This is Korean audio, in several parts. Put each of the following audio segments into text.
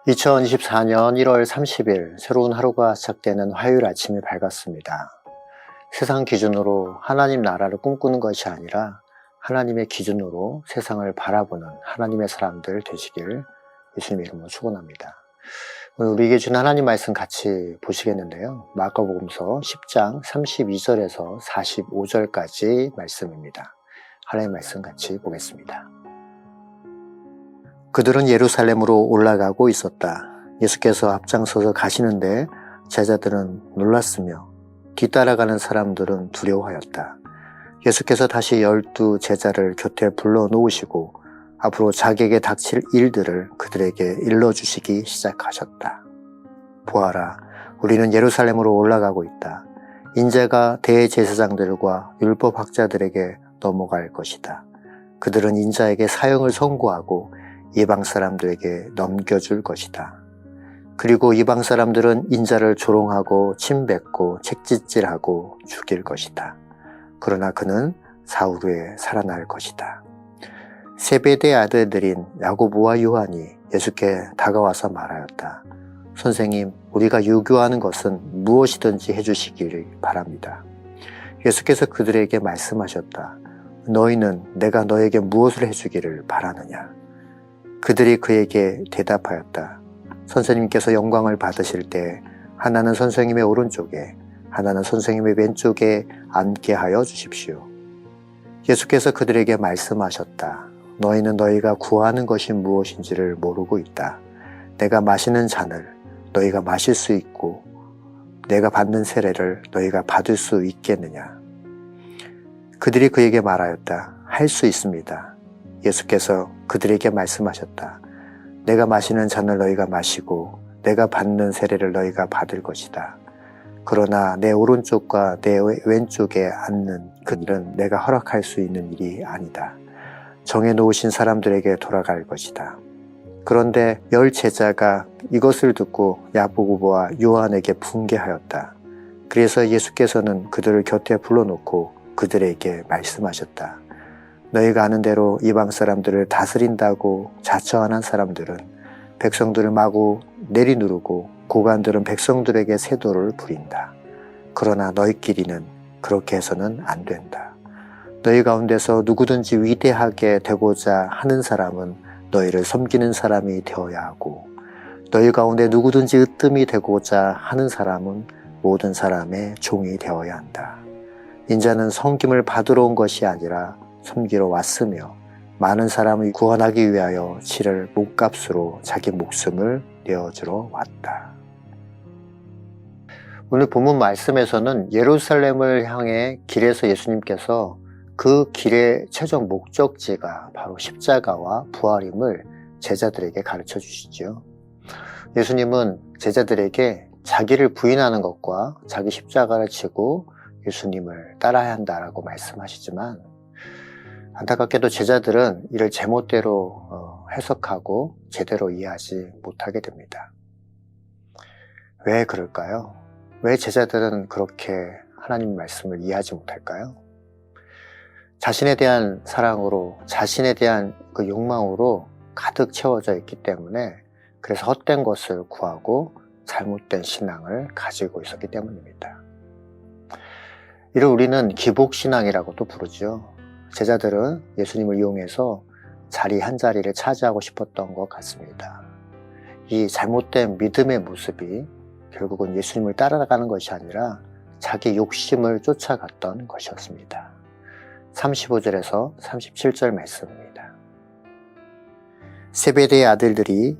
2024년 1월 30일 새로운 하루가 시작되는 화요일 아침이 밝았습니다. 세상 기준으로 하나님 나라를 꿈꾸는 것이 아니라 하나님의 기준으로 세상을 바라보는 하나님의 사람들 되시길 예수님 이름으로 축원합니다. 오늘 우리에게 준 하나님 말씀 같이 보시겠는데요. 마가복음서 10장 32절에서 45절까지 말씀입니다. 하나님 말씀 같이 보겠습니다. 그들은 예루살렘으로 올라가고 있었다. 예수께서 앞장서서 가시는데 제자들은 놀랐으며 뒤따라가는 사람들은 두려워하였다. 예수께서 다시 12 제자를 곁에 불러 놓으시고 앞으로 자기에게 닥칠 일들을 그들에게 일러주시기 시작하셨다. 보아라, 우리는 예루살렘으로 올라가고 있다. 인자가 대제사장들과 율법학자들에게 넘어갈 것이다. 그들은 인자에게 사형을 선고하고 이방 사람들에게 넘겨줄 것이다. 그리고 이방 사람들은 인자를 조롱하고 침뱉고 책짓질하고 죽일 것이다. 그러나 그는 사흘 후에 살아날 것이다. 세베대의 아들들인 야고보와 요한이 예수께 다가와서 말하였다. 선생님, 우리가 요구하는 것은 무엇이든지 해주시기를 바랍니다. 예수께서 그들에게 말씀하셨다. 너희는 내가 너에게 무엇을 해주기를 바라느냐? 그들이 그에게 대답하였다. 선생님께서 영광을 받으실 때 하나는 선생님의 오른쪽에 하나는 선생님의 왼쪽에 앉게 하여 주십시오. 예수께서 그들에게 말씀하셨다. 너희는 너희가 구하는 것이 무엇인지를 모르고 있다. 내가 마시는 잔을 너희가 마실 수 있고 내가 받는 세례를 너희가 받을 수 있겠느냐? 그들이 그에게 말하였다. 할 수 있습니다. 예수께서 그들에게 말씀하셨다. 내가 마시는 잔을 너희가 마시고 내가 받는 세례를 너희가 받을 것이다. 그러나 내 오른쪽과 내 왼쪽에 앉는 그 일은 내가 허락할 수 있는 일이 아니다. 정해놓으신 사람들에게 돌아갈 것이다. 그런데 10 제자가 이것을 듣고 야고보와 요한에게 분개하였다. 그래서 예수께서는 그들을 곁에 불러놓고 그들에게 말씀하셨다. 너희가 아는 대로 이방 사람들을 다스린다고 자처하는 사람들은 백성들을 마구 내리누르고 고관들은 백성들에게 세도를 부린다. 그러나 너희끼리는 그렇게 해서는 안 된다. 너희 가운데서 누구든지 위대하게 되고자 하는 사람은 너희를 섬기는 사람이 되어야 하고 너희 가운데 누구든지 으뜸이 되고자 하는 사람은 모든 사람의 종이 되어야 한다. 인자는 섬김을 받으러 온 것이 아니라 섬기러 왔으며 많은 사람을 구원하기 위하여 치를 몸값으로 자기 목숨을 내어주러 왔다. 오늘 본문 말씀에서는 예루살렘을 향해 길에서 예수님께서 그 길의 최종 목적지가 바로 십자가와 부활임을 제자들에게 가르쳐 주시죠. 예수님은 제자들에게 자기를 부인하는 것과 자기 십자가를 지고 예수님을 따라야 한다라고 말씀하시지만 안타깝게도 제자들은 이를 제멋대로 해석하고 제대로 이해하지 못하게 됩니다. 왜 그럴까요? 왜 제자들은 그렇게 하나님 말씀을 이해하지 못할까요? 자신에 대한 사랑으로, 자신에 대한 그 욕망으로 가득 채워져 있기 때문에 그래서 헛된 것을 구하고 잘못된 신앙을 가지고 있었기 때문입니다. 이를 우리는 기복신앙이라고도 부르죠. 제자들은 예수님을 이용해서 자리 한 자리를 차지하고 싶었던 것 같습니다. 이 잘못된 믿음의 모습이 결국은 예수님을 따라가는 것이 아니라 자기 욕심을 쫓아갔던 것이었습니다. 35절에서 37절 말씀입니다. 세베대의 아들들이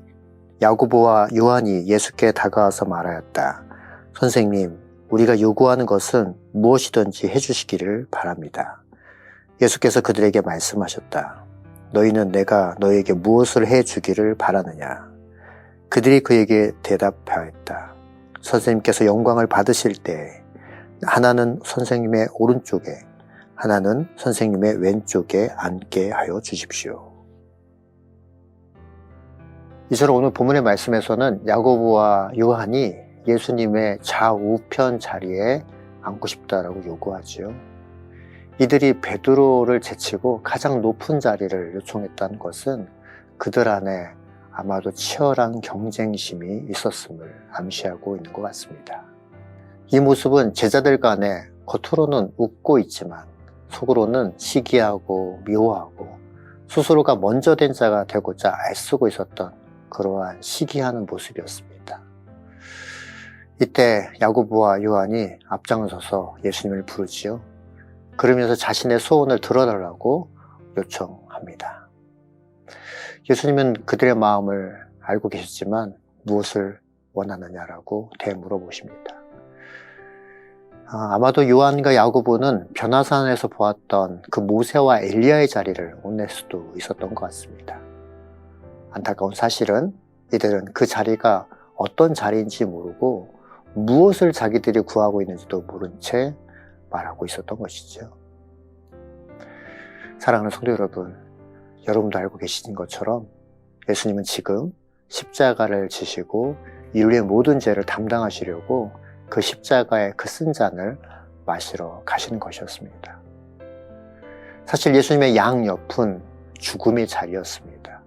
야고보와 요한이 예수께 다가와서 말하였다. 선생님, 우리가 요구하는 것은 무엇이든지 해주시기를 바랍니다. 예수께서 그들에게 말씀하셨다. 너희는 내가 너희에게 무엇을 해주기를 바라느냐? 그들이 그에게 대답하였다. 선생님께서 영광을 받으실 때 하나는 선생님의 오른쪽에 하나는 선생님의 왼쪽에 앉게 하여 주십시오. 이처럼 오늘 본문의 말씀에서는 야고보와 요한이 예수님의 좌우편 자리에 앉고 싶다라고 요구하죠. 이들이 베드로를 제치고 가장 높은 자리를 요청했다는 것은 그들 안에 아마도 치열한 경쟁심이 있었음을 암시하고 있는 것 같습니다. 이 모습은 제자들 간에 겉으로는 웃고 있지만 속으로는 시기하고 미워하고 스스로가 먼저 된 자가 되고자 애쓰고 있었던 그러한 시기하는 모습이었습니다. 이때 야고보와 요한이 앞장서서 예수님을 부르지요. 그러면서 자신의 소원을 들어달라고 요청합니다. 예수님은 그들의 마음을 알고 계셨지만 무엇을 원하느냐라고 되물어보십니다. 아마도 요한과 야고보는 변화산에서 보았던 그 모세와 엘리야의 자리를 원할 수도 있었던 것 같습니다. 안타까운 사실은 이들은 그 자리가 어떤 자리인지 모르고 무엇을 자기들이 구하고 있는지도 모른 채 말하고 있었던 것이죠. 사랑하는 성도 여러분, 여러분도 알고 계신 것처럼 예수님은 지금 십자가를 지시고 인류의 모든 죄를 담당하시려고 그 십자가의 그 쓴 잔을 마시러 가시는 것이었습니다. 사실 예수님의 양옆은 죽음의 자리였습니다.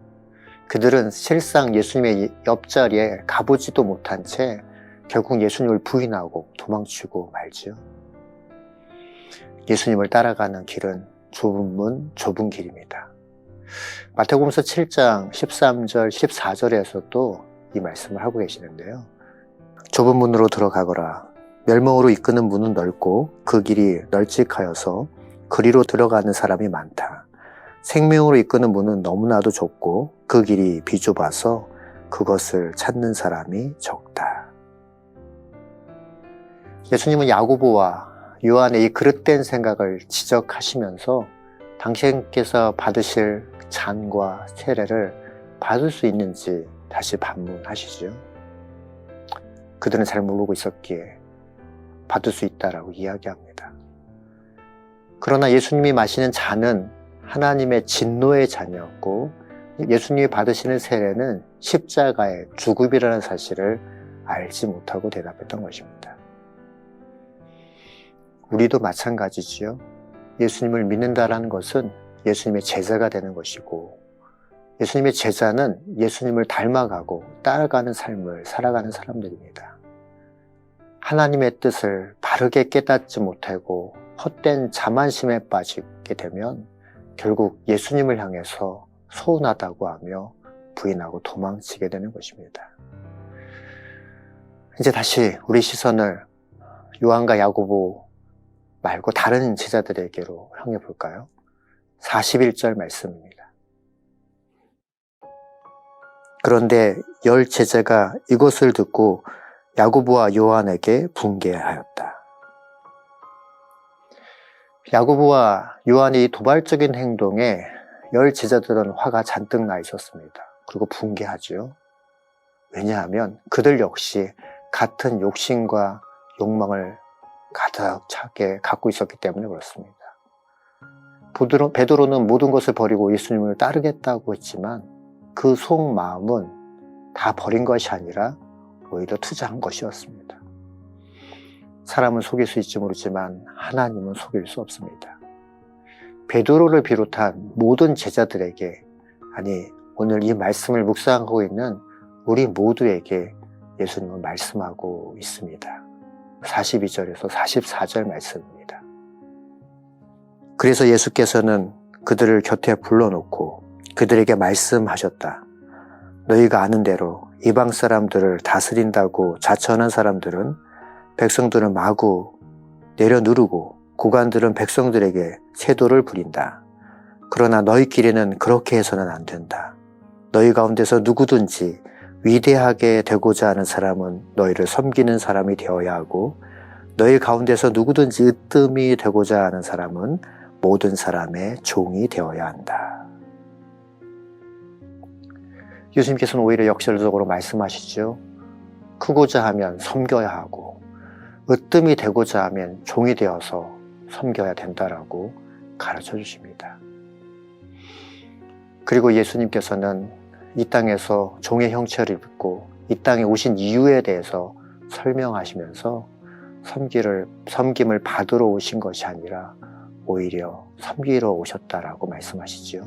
그들은 실상 예수님의 옆자리에 가보지도 못한 채 결국 예수님을 부인하고 도망치고 말지요. 예수님을 따라가는 길은 좁은 문, 좁은 길입니다. 마태복음서 7장 13절, 14절에서도 이 말씀을 하고 계시는데요. 좁은 문으로 들어가거라. 멸망으로 이끄는 문은 넓고 그 길이 널찍하여서 그리로 들어가는 사람이 많다. 생명으로 이끄는 문은 너무나도 좁고 그 길이 비좁아서 그것을 찾는 사람이 적다. 예수님은 야고보와 요한의 이 그릇된 생각을 지적하시면서 당신께서 받으실 잔과 세례를 받을 수 있는지 다시 반문하시죠. 그들은 잘 모르고 있었기에 받을 수 있다라고 이야기합니다. 그러나 예수님이 마시는 잔은 하나님의 진노의 잔이었고 예수님이 받으시는 세례는 십자가의 죽음이라는 사실을 알지 못하고 대답했던 것입니다. 우리도 마찬가지지요. 예수님을 믿는다라는 것은 예수님의 제자가 되는 것이고 예수님의 제자는 예수님을 닮아가고 따라가는 삶을 살아가는 사람들입니다. 하나님의 뜻을 바르게 깨닫지 못하고 헛된 자만심에 빠지게 되면 결국 예수님을 향해서 서운하다고 하며 부인하고 도망치게 되는 것입니다. 이제 다시 우리 시선을 요한과 야고보 말고 다른 제자들에게로 향해 볼까요? 41절 말씀입니다. 그런데 10 제자가 이것을 듣고 야고보와 요한에게 분개하였다. 야고보와 요한의 도발적인 행동에 10 제자들은 화가 잔뜩 나 있었습니다. 그리고 분개하죠. 왜냐하면 그들 역시 같은 욕심과 욕망을 가득 차게 갖고 있었기 때문에 그렇습니다. 베드로는 모든 것을 버리고 예수님을 따르겠다고 했지만 그 속마음은 다 버린 것이 아니라 오히려 투자한 것이었습니다. 사람은 속일 수 있지 모르지만 하나님은 속일 수 없습니다. 베드로를 비롯한 모든 제자들에게, 아니 오늘 이 말씀을 묵상하고 있는 우리 모두에게 예수님은 말씀하고 있습니다. 42절에서 44절 말씀입니다. 그래서 예수께서는 그들을 곁에 불러놓고 그들에게 말씀하셨다. 너희가 아는 대로 이방 사람들을 다스린다고 자처하는 사람들은 백성들을 마구 내려누르고 고관들은 백성들에게 세도를 부린다. 그러나 너희끼리는 그렇게 해서는 안 된다. 너희 가운데서 누구든지 위대하게 되고자 하는 사람은 너희를 섬기는 사람이 되어야 하고 너희 가운데서 누구든지 으뜸이 되고자 하는 사람은 모든 사람의 종이 되어야 한다. 예수님께서는 오히려 역설적으로 말씀하시죠. 크고자 하면 섬겨야 하고 으뜸이 되고자 하면 종이 되어서 섬겨야 된다라고 가르쳐 주십니다. 그리고 예수님께서는 이 땅에서 종의 형체를 입고 이 땅에 오신 이유에 대해서 설명하시면서 섬김을 받으러 오신 것이 아니라 오히려 섬기러 오셨다라고 말씀하시지요.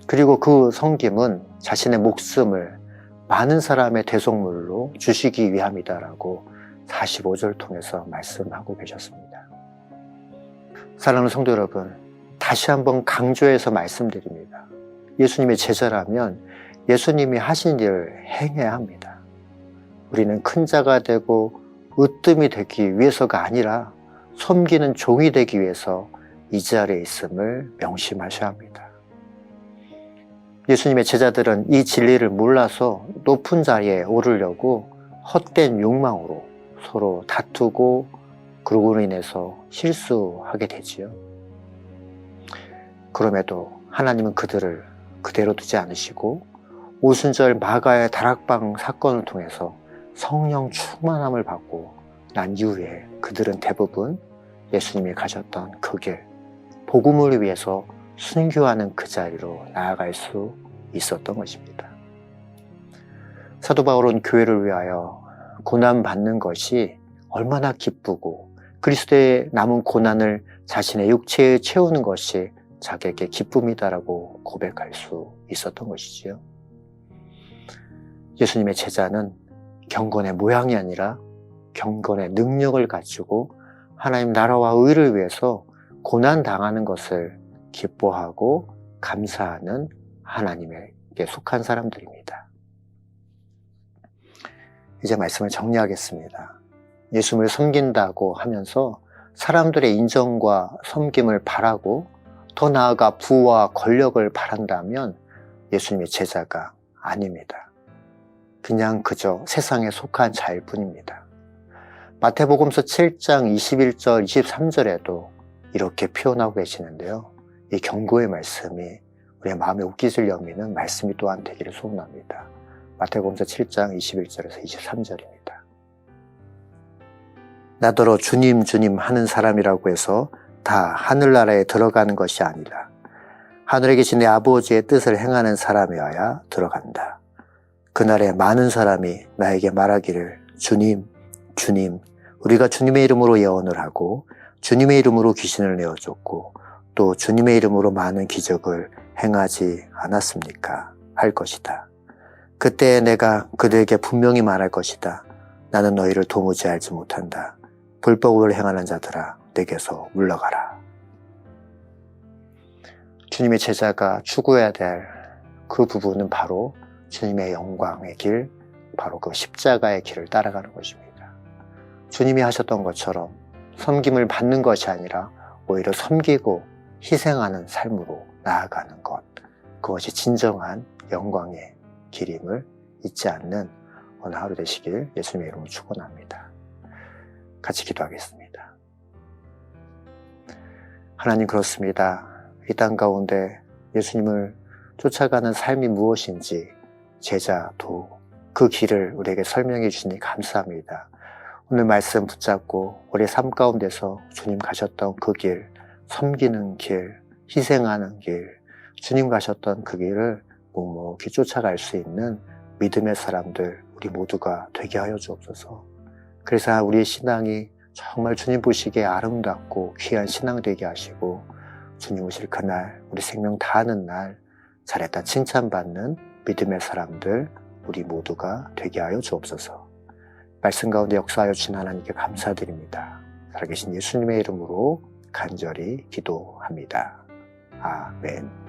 그리고 그 섬김은 자신의 목숨을 많은 사람의 대속물로 주시기 위함이다라고 45절 통해서 말씀하고 계셨습니다. 사랑하는 성도 여러분, 다시 한번 강조해서 말씀드립니다. 예수님의 제자라면 예수님이 하신 일을 행해야 합니다. 우리는 큰 자가 되고 으뜸이 되기 위해서가 아니라 섬기는 종이 되기 위해서 이 자리에 있음을 명심하셔야 합니다. 예수님의 제자들은 이 진리를 몰라서 높은 자리에 오르려고 헛된 욕망으로 서로 다투고 그러고 인해서 실수하게 되지요. 그럼에도 하나님은 그들을 그대로 두지 않으시고 오순절 마가의 다락방 사건을 통해서 성령 충만함을 받고 난 이후에 그들은 대부분 예수님이 가셨던 그 길, 복음을 위해서 순교하는 그 자리로 나아갈 수 있었던 것입니다. 사도 바울은 교회를 위하여 고난받는 것이 얼마나 기쁘고 그리스도의 남은 고난을 자신의 육체에 채우는 것이 자기에게 기쁨이다라고 고백할 수 있었던 것이지요. 예수님의 제자는 경건의 모양이 아니라 경건의 능력을 가지고 하나님 나라와 의를 위해서 고난당하는 것을 기뻐하고 감사하는 하나님에게 속한 사람들입니다. 이제 말씀을 정리하겠습니다. 예수님을 섬긴다고 하면서 사람들의 인정과 섬김을 바라고 더 나아가 부와 권력을 바란다면 예수님의 제자가 아닙니다. 그냥 그저 세상에 속한 자일 뿐입니다. 마태복음서 7장 21절 23절에도 이렇게 표현하고 계시는데요. 이 경고의 말씀이 우리의 마음에 웃기질 여미는 말씀이 또한 되기를 소원합니다. 마태복음서 7장 21절에서 23절입니다. 나더러 주님 주님 하는 사람이라고 해서 다 하늘나라에 들어가는 것이 아니라 하늘에 계신 내 아버지의 뜻을 행하는 사람이어야 들어간다. 그날에 많은 사람이 나에게 말하기를 주님 주님 우리가 주님의 이름으로 예언을 하고 주님의 이름으로 귀신을 내어줬고 또 주님의 이름으로 많은 기적을 행하지 않았습니까? 할 것이다. 그때 내가 그들에게 분명히 말할 것이다. 나는 너희를 도무지 알지 못한다. 불법을 행하는 자들아 내게서 물러가라. 주님의 제자가 추구해야 될 그 부분은 바로 주님의 영광의 길, 바로 그 십자가의 길을 따라가는 것입니다. 주님이 하셨던 것처럼 섬김을 받는 것이 아니라 오히려 섬기고 희생하는 삶으로 나아가는 것, 그것이 진정한 영광의 길임을 잊지 않는 오늘 하루 되시길 예수님의 이름으로 축원합니다. 같이 기도하겠습니다. 하나님, 그렇습니다. 이 땅 가운데 예수님을 쫓아가는 삶이 무엇인지 제자도 그 길을 우리에게 설명해 주시니 감사합니다. 오늘 말씀 붙잡고 우리의 삶 가운데서 주님 가셨던 그 길, 섬기는 길, 희생하는 길, 주님 가셨던 그 길을 묵묵히 쫓아갈 수 있는 믿음의 사람들 우리 모두가 되게 하여 주옵소서. 그래서 우리의 신앙이 정말 주님 보시기에 아름답고 귀한 신앙 되게 하시고 주님 오실 그날, 우리 생명 다하는 날 잘했다 칭찬받는 믿음의 사람들 우리 모두가 되게 하여 주옵소서. 말씀 가운데 역사하여 주신 하나님께 감사드립니다. 살아계신 예수님의 이름으로 간절히 기도합니다. 아멘.